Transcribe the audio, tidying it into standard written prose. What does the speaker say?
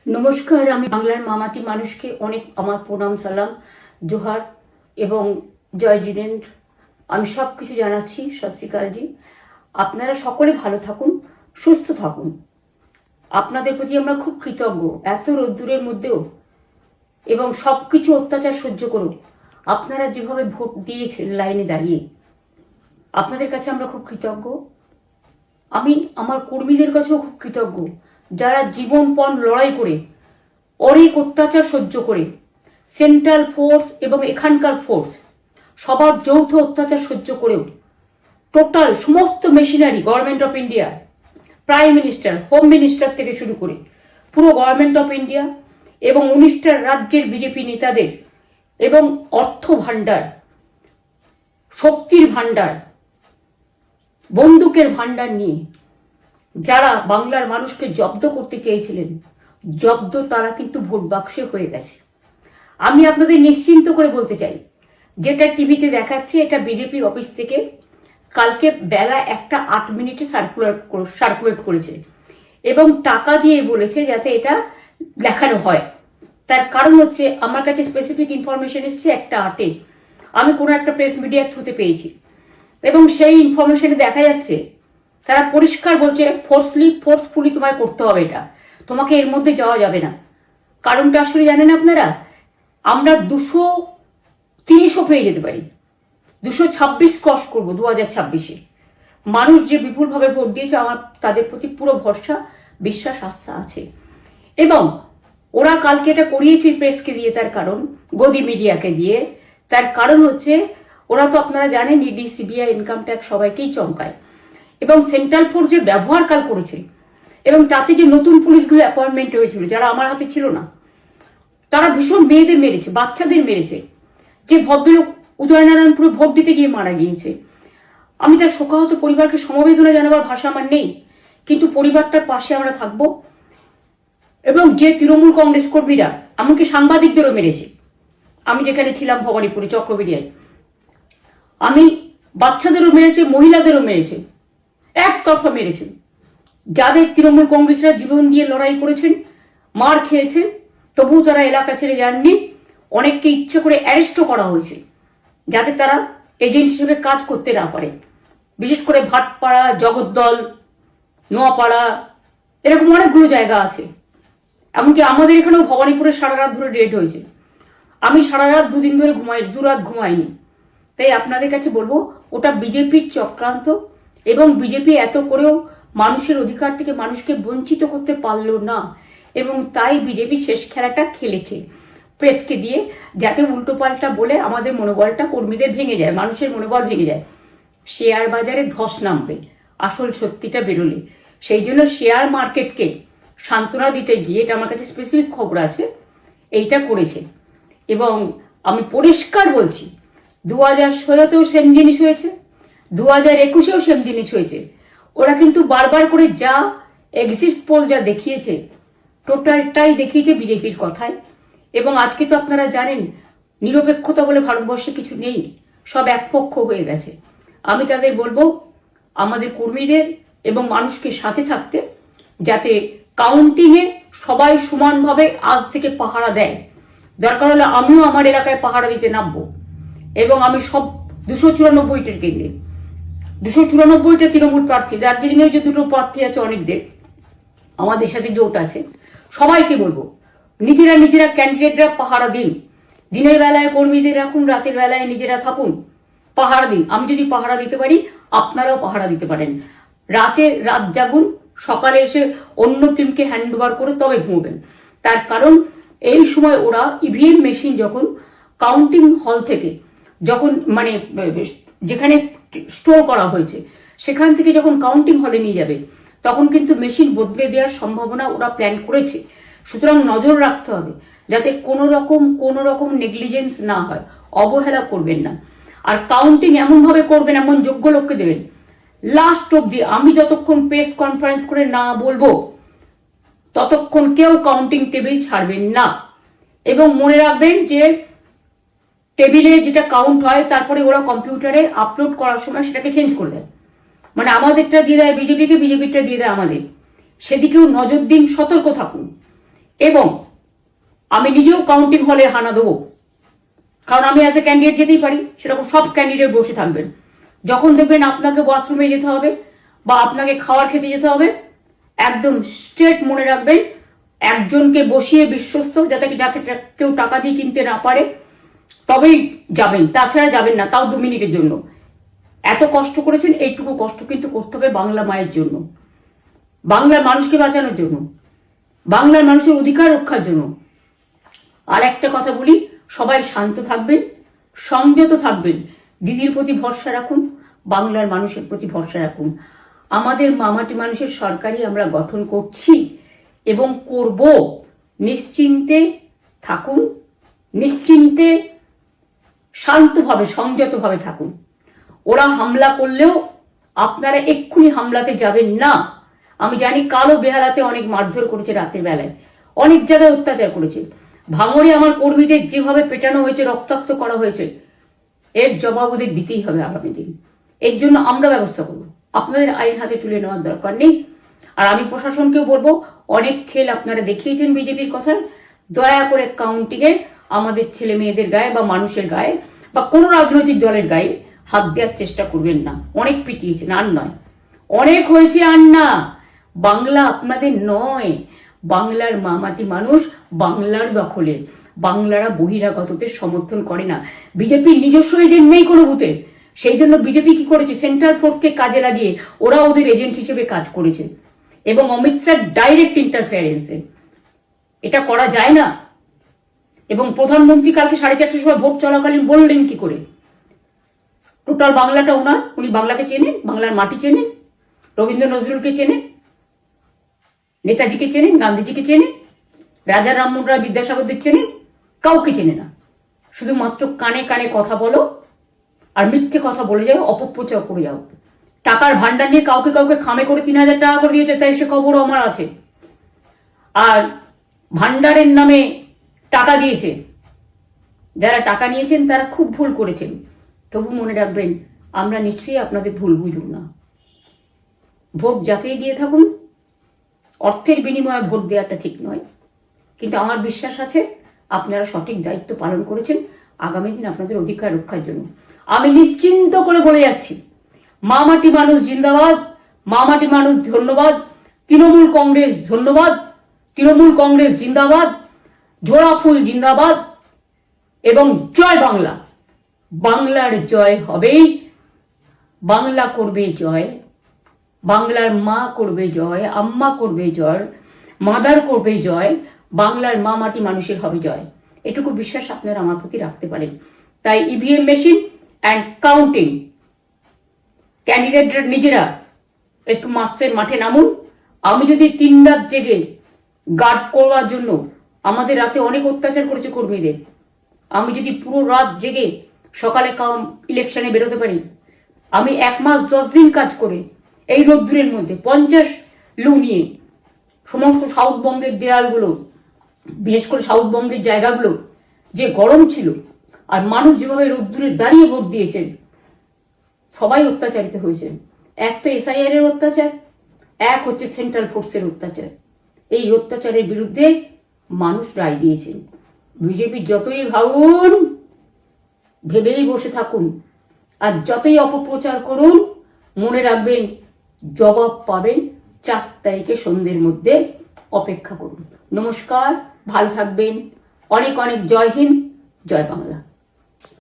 নমস্কার, আমি বাংলার মামাটি মানুষকে অনেক আমার প্রণাম, সালাম, জোহার এবং জয় জিনেন্দ্র। আমি সব কিছু জানাচ্ছি। সত শ্রী আকাল জি। আপনারা সকলে ভালো থাকুন, সুস্থ থাকুন। আপনাদের প্রতি আমরা খুব কৃতজ্ঞ। এত রোদ্দুরের মধ্যেও এবং সবকিছু অত্যাচার সহ্য করুন আপনারা যেভাবে ভোট দিয়েছেন লাইনে দাঁড়িয়ে, আপনাদের কাছে আমরা খুব কৃতজ্ঞ। আমি আমার কর্মীদের কাছেও খুব কৃতজ্ঞ, যারা জীবনপণ লড়াই করে অনেক অত্যাচার সহ্য করে সেন্ট্রাল ফোর্স এবং এখানকার ফোর্স সবার যৌথ অত্যাচার সহ্য করেও টোটাল সমস্ত machinery government of India, prime minister, home minister থেকে শুরু করে পুরো গভর্নমেন্ট অফ ইন্ডিয়া এবং 19টা রাজ্যের বিজেপি নেতাদের এবং অর্থ ভাণ্ডার, শক্তির ভাণ্ডার, বন্দুকের ভাণ্ডার নিয়ে যারা বাংলার মানুষকে জব্দ করতে চেয়েছিলেন, জব্দ তারা কিন্তু ভোট বাক্সে হয়ে গেছে। আমি আপনাদের নিশ্চিন্ত করে বলতে চাই, যেটা টিভিতে দেখাচ্ছে এটা বিজেপি অফিস থেকে কালকে বেলা 1:08 সার্কুলেট করেছে এবং টাকা দিয়ে বলেছে যাতে এটা দেখানো হয়। তার কারণ হচ্ছে আমার কাছে স্পেসিফিক ইনফরমেশন এসছে 1:08 আমি কোনো একটা প্রেস মিডিয়ার থ্রুতে পেয়েছি এবং সেই ইনফরমেশনে দেখা যাচ্ছে তারা পরিষ্কার বলছে ফোর্সফুলি তোমায় করতে হবে, এটা তোমাকে এর মধ্যে যাওয়া যাবে না। কারণটা আসলে জানেন আপনারা, আমরা 200-300 পেয়ে যেতে পারি, 226 ক্রস করবো 2026-এ। মানুষ যে বিপুলভাবে ভোট দিয়েছে, আমার তাদের প্রতি পুরো ভরসা, বিশ্বাস, আস্থা আছে। এবং ওরা কালকে এটা করিয়েছে প্রেসকে দিয়ে, তার কারণ গদি মিডিয়াকে দিয়ে। তার কারণ হচ্ছে ওরা তো আপনারা জানেন ইডি, সিবিআই, ইনকাম ট্যাক্স সবাইকেই চমকায় এবং সেন্ট্রাল ফোর্সের ব্যবহার কাল করেছে এবং তাতে যে নতুন পুলিশগুলো অ্যাপয়েন্টমেন্ট হয়েছিল, যারা আমার হাতে ছিল না, তারা ভীষণ মেয়েদের মেরেছে, বাচ্চাদের মেরেছে। যে ভদ্রলোক উদয়নারায়ণপুরে ভোট দিতে গিয়ে মারা গিয়েছে, আমি তার শোকাহত পরিবারকে সমবেদনা জানাবার ভাষা আমার নেই, কিন্তু পরিবারটার পাশে আমরা থাকবো। এবং যে তৃণমূল কংগ্রেস কর্মীরা এমনকি সাংবাদিকদেরও মেরেছে, আমি যেখানে ছিলাম ভবানীপুরে চক্রবেড়িয়ায়, আমি বাচ্চাদেরও মেরেছে, মহিলাদেরও মেরেছে, একতরফা মেরেছেন। যাদের তৃণমূল কংগ্রেসরা জীবন দিয়ে লড়াই করেছেন, মার খেয়েছেন, তবুও তারা এলাকা ছেড়ে যাননি। অনেককে ইচ্ছে করে অ্যারেস্টও করা হয়েছে যাতে তারা এজেন্ট হিসেবে কাজ করতে না পারে। বিশেষ করে ভাটপাড়া, জগদ্দল, নোয়াপাড়া, এরকম অনেকগুলো জায়গা আছে। এমনকি আমাদের এখানেও ভবানীপুরে সারা রাত ধরে রেড হয়েছে। আমি সারা রাত 2 দিন ধরে দুরাত ঘুমাইনি। তাই আপনাদের কাছে বলবো, ওটা বিজেপির চক্রান্ত এবং বিজেপি এত করেও মানুষের অধিকার থেকে মানুষকে বঞ্চিত করতে পারলো না এবং তাই বিজেপি শেষ খেলাটা খেলেছে প্রেসকে দিয়ে, যাতে উল্টোপাল্টা বলে আমাদের মনোবলটা কর্মীদের ভেঙে যায়, মানুষের মনোবল ভেঙে যায়। শেয়ার বাজারে ধস নামবে আসল সত্যিটা বেরোলে। সেই জন্য শেয়ার মার্কেটকে সান্ত্বনা দিতে গিয়ে, এটা আমার কাছে স্পেসিফিক খবর আছে, এইটা করেছে। এবং আমি পরিষ্কার বলছি, 2016তেও সেম জিনিস হয়েছে, 2021এও সেম জিনিস হয়েছে। ওরা কিন্তু বারবার করে যা এক্সিস্ট পোল যা দেখিয়েছে, টোটালটাই দেখিয়েছে বিজেপির কথায়। এবং আজকে তো আপনারা জানেন নিরপেক্ষতা বলে ভারতবর্ষে কিছু নেই, সব একপক্ষ হয়ে গেছে। আমি তাদের বলবো আমাদের কর্মীদের এবং মানুষকে সাথে থাকতে, যাতে কাউন্টিংয়ে সবাই সমানভাবে আজ থেকে পাহারা দেয়। দরকার হলে আমিও আমার এলাকায় পাহারা দিতে নামবো এবং আমি সব 294টা কেন্দ্রে, 294টা তৃণমূল প্রার্থী, দার্জিলিংয়ে যে 2টো প্রার্থী আছে অনেকদের, আমাদের সাথে জোট আছে, সবাইকে বলবো নিজেরা ক্যান্ডিডেটরা পাহারা দিন। দিনের বেলায় কর্মীদের রাখুন, রাতের বেলায় নিজেরা থাকুন, পাহারা দিন। আমি যদি পাহারা দিতে পারি, আপনারাও পাহারা দিতে পারেন। রাত জাগুন, সকালে এসে অন্য টিমকে হ্যান্ড ওভার করে তবে ঘুমবেন। তার কারণ এই সময় ওরা ইভিএম মেশিন যখন কাউন্টিং হল থেকে, যখন মানে যেখানে স্টোর করা হয়েছে সেখান থেকে যখন কাউন্টিং হলে নিয়ে যাবে, তখন কিন্তু মেশিন বদলে দেওয়ার সম্ভাবনা ওরা প্ল্যান করেছে। সুতরাং নজর রাখতে হবে যাতে কোনো রকম নেগলিজেন্স না হয়, অবহেলা করবেন না। আর কাউন্টিং এমন ভাবে করবেন, এমন যোগ্য লোককে দেবেন লাস্ট অব্দি। আমি যতক্ষণ প্রেস কনফারেন্স করে না বলবো ততক্ষণ কেউ কাউন্টিং টেবিল ছাড়বেন না। এবং মনে রাখবেন যে টেবিলে যেটা কাউন্ট হয় তারপরে ওরা কম্পিউটারে আপলোড করার সময় সেটাকে চেঞ্জ করে দেয়। মানে আমাদেরটা দিয়ে দেয় বিজেপিকে, বিজেপিটা দিয়ে দেয় আমাদের। সেদিকেও নজর দিন, সতর্ক থাকুন। এবং আমি নিজেও কাউন্টিং হলে হানা দেবো, কারণ আমি অ্যাজ এ ক্যান্ডিডেট যেতেই পারি, সেরকম সব ক্যান্ডিডেট বসে থাকবেন। যখন দেখবেন আপনাকে ওয়াশরুমে যেতে হবে বা আপনাকে খাবার খেতে যেতে হবে, একদম স্ট্রেট মনে রাখবেন, একজনকে বসিয়ে বিশ্বস্ত, যাতে যাকে কেউ টাকা দিয়ে কিনতে না পারে, তবেই যাবেন, তাছাড়া যাবেন না, তাও 2 মিনিটের জন্য। এত কষ্ট করেছেন, এইটুকু কষ্ট কিন্তু করতে হবে বাংলা মায়ের জন্য, বাংলার মানুষকে বাঁচানোর জন্য, বাংলার মানুষের অধিকার রক্ষার জন্য। আর একটা কথা বলি, সবাই শান্ত থাকবেন, সংযত থাকবেন, দিদির প্রতি ভরসা রাখুন, বাংলার মানুষের প্রতি ভরসা রাখুন। আমাদের মামাটি মানুষের সরকারই আমরা গঠন করছি এবং করব। নিশ্চিন্তে থাকুন, নিশ্চিন্তে শান্তভাবে সংযতভাবে থাকুন। ওরা হামলা করলেও আপনারা এক্ষুনি হামলাতে যাবেন না। আমি জানি কালো বেহালাতে অনেক মারধর করেছে, রাতের বেলায় অনেক জায়গায় অত্যাচার করেছে। ভাঙড়ে আমার কর্মীদের যেভাবে পেটানো হয়েছে, রক্তাক্ত করা হয়েছে, এর জবাব ওদের দিতেই হবে আগামী দিন। এর জন্য আমরা ব্যবস্থা করব, আপনাদের আইন হাতে তুলে নেওয়ার দরকার নেই। আর আমি প্রশাসনকেও বলবো, অনেক খেল আপনারা দেখিয়েছেন বিজেপির কথায়, দয়া করে কাউন্টিংয়ে আমাদের ছেলে মেয়েদের গায়ে বা মানুষের গায়ে বা কোনো রাজনৈতিক দলের গায়ে হাত দেওয়ার চেষ্টা করবেন না। অনেক পিটিয়েছেন, আর নয়, অনেক হয়েছে, আর না। বাংলা আপনাদের নয়, বাংলার মামাটি মানুষ বাংলার দখলে। বাংলারা বহিরাগতদের সমর্থন করে না। বিজেপির নিজস্ব এজেন্ট নেই কোনো বুথে, সেই জন্য বিজেপি কি করেছে, সেন্ট্রাল ফোর্সকে কাজে লাগিয়ে ওরা ওদের এজেন্ট হিসেবে কাজ করেছে, এবং অমিত শাহ ডাইরেক্ট ইন্টারফেয়ারেন্সে। এটা করা যায় না। এবং প্রধানমন্ত্রী কালকে 4:30টার সময় ভোট চলাকালীন বললেন কি করে, টোটাল বাংলাটা ওনার, উনি বাংলাকে চেনেন, বাংলার মাটি চেনেন, রবীন্দ্র নজরুলকে চেনেন, নেতাজিকে চেনেন, গান্ধীজিকে চেনেন, রাজা রামমোহন রায়, বিদ্যাসাগরদের চেনেন, কাউকে চেনে না। শুধুমাত্র কানে কানে কথা বলো আর মিথ্যে কথা বলে যাও, অপপ্রচার করে যাও। টাকার ভান্ডার নিয়ে কাউকে কাউকে খামে করে 3,000 টাকা করে দিয়েছে, তাই সে খবরও আমার আছে। আর ভান্ডারের নামে টাকা দিয়েছে, যারা টাকা নিয়েছেন তারা খুব ভুল করেছেন। তবু মনে রাখবেন, আমরা নিশ্চয়ই আপনাদের ভুল বুঝব না। ভোট যাকেই দিয়ে থাকুন, অর্থের বিনিময়ে ভোট দেওয়াটা ঠিক নয়, কিন্তু আমার বিশ্বাস আছে আপনারা সঠিক দায়িত্ব পালন করেছেন আগামী দিন আপনাদের অধিকার রক্ষার জন্য। আমি নিশ্চিন্ত করে বলে যাচ্ছি, মামাটি মানুষ জিন্দাবাদ, মামাটি মানুষ ধন্যবাদ, তৃণমূল কংগ্রেস ধন্যবাদ, তৃণমূল কংগ্রেস জিন্দাবাদ, ঝোড়াফুল জিন্দাবাদ, এবং জয় বাংলা। বাংলার জয় হবেই, বাংলা করবে জয়, বাংলার মা করবে জয়, আম্মা করবে জয়, মাদার করবে জয়, বাংলার মা মাটি মানুষের হবে জয়। এটুকু বিশ্বাস আপনারা আমার প্রতি রাখতে পারেন। তাই ইভিএম মেশিন অ্যান্ড কাউন্টিং, ক্যান্ডিডেটরা নিজেরা একটু মাঠে নামুন। আমি যদি 3 রাত জেগে গার্ড করার জন্য, আমাদের রাতে অনেক অত্যাচার করেছে কর্মীদের, আমি যদি পুরো রাত জেগে সকালে ইলেকশনে বেরোতে পারি, আমি 1 মাস 10 দিন কাজ করে এই রোদ্দুরের মধ্যে 50 লু নিয়ে সমস্ত সাউথবঙ্গের দেয়ালগুলো, বিশেষ করে সাউথবঙ্গের জায়গাগুলো যে গরম ছিল, আর মানুষ যেভাবে রোদ্দুরে দাঁড়িয়ে ভোট দিয়েছেন, সবাই অত্যাচারিত হয়েছেন। এক তো এসআইআর এর অত্যাচার, এক হচ্ছে সেন্ট্রাল ফোর্সের অত্যাচার। এই অত্যাচারের বিরুদ্ধে মানুষ রায় দিয়েছেন। বিজেপি যতই ভাবুন, ভেবেই বসে থাকুন, আর যতই অপপ্রচার করুন, মনে রাখবেন জবাব পাবেন 4 তারিখে সন্ধ্যের মধ্যে। অপেক্ষা করুন। নমস্কার, ভালো থাকবেন। অনেক অনেক জয় হিন্দ, জয় বাংলা।